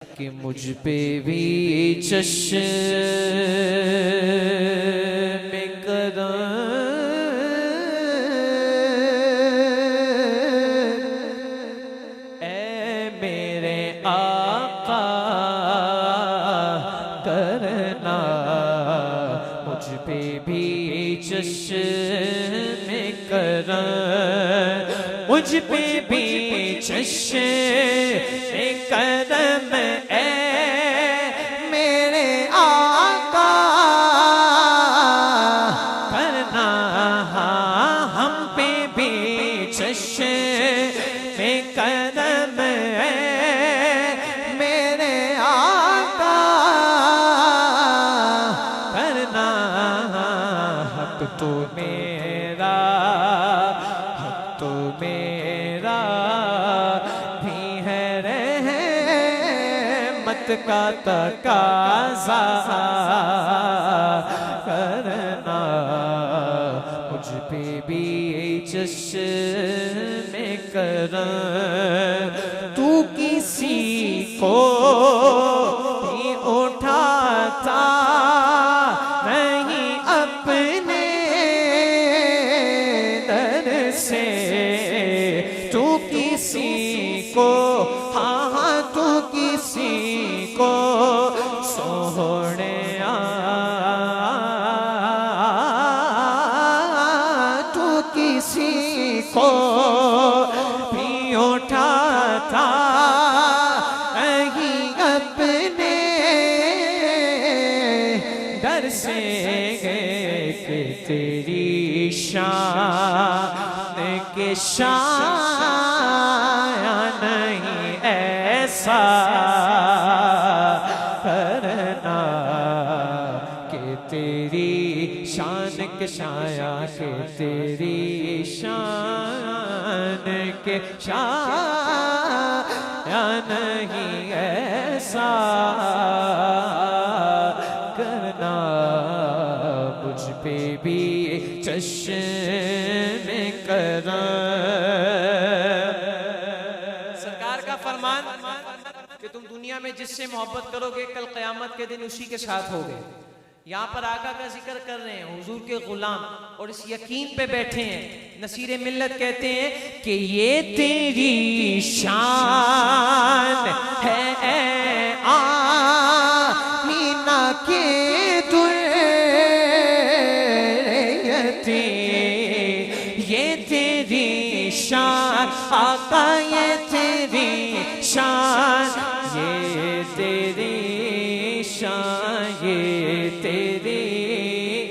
कि मुझ पे भी चश्म करम ऐ मेरे आका करना, मुझ पे भी चश्म करम, मुझ पे भी चश्म करम ऐ मेरे आका करना, हम पे भी चश्म करम ऐ मेरे आका करना। हक तो मेरा, हक तो मेरा भी है रहमत का तकाज़ा करना, मुझ पे भी चश्म करम। तू किसी को भी उठाता नहीं अपने दर से, तू किसी को, हाँ तू किसी को सोहने तू किसी को भी उठाता नहीं अपने डर से, कि तेरी शान के शान नहीं ऐसा करना, कि तेरी शान के शाया, के तेरी शान के शाया नहीं ऐसा करना, मुझ पे भी चश्म करम। सरकार का फरमान कि तुम दुनिया में जिससे मोहब्बत करोगे कल क़यामत के दिन उसी के साथ होगे। यहाँ पर आका का जिक्र कर रहे हैं, हुजूर के गुलाम, और इस यकीन पे बैठे हैं। नसीरे मिल्लत कहते हैं कि ये तेरी शान है आमीना के दुर्यती, ये तेरी शान आका, ये तेरी शान, ये तेरी शान, ये तेरी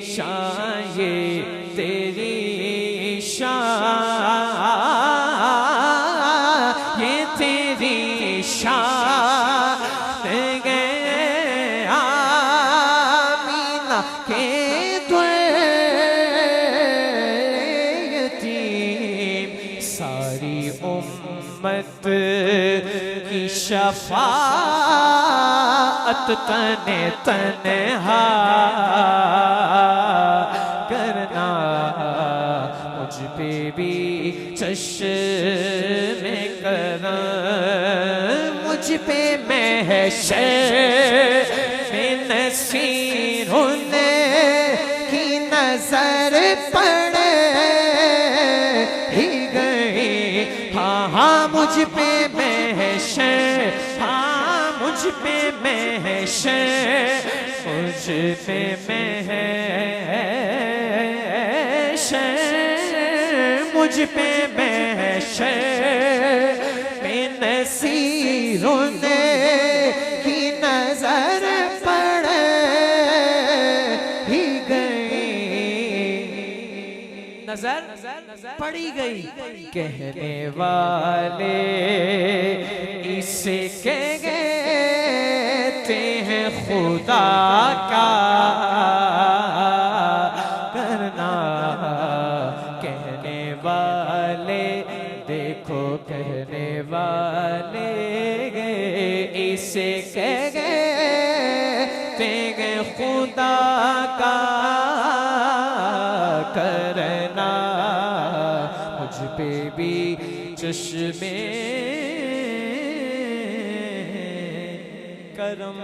शान, ये तेरी शान, ये तेरी शान आमीना के यतीम, सारी उम्मत की शफाअत तने तन्हा करना, मुझ पे भी चश्म करम, मुझ पे महशर में नसीरों की नजर पड़ ही गई, हाँ मुझ पे महशर, हाँ मुझ पे महशर, मुझ पे महशर, मुझ पे महशर में नसीरों की नजर पड़ ही गई, नजर पड़ी गई। कहने वाले इसे कहते हैं खुदा का करना, कहने वाले देखो, कहने वाले इसे कहते हैं खुदा का करना, मुझ पे भी चश्मे करम।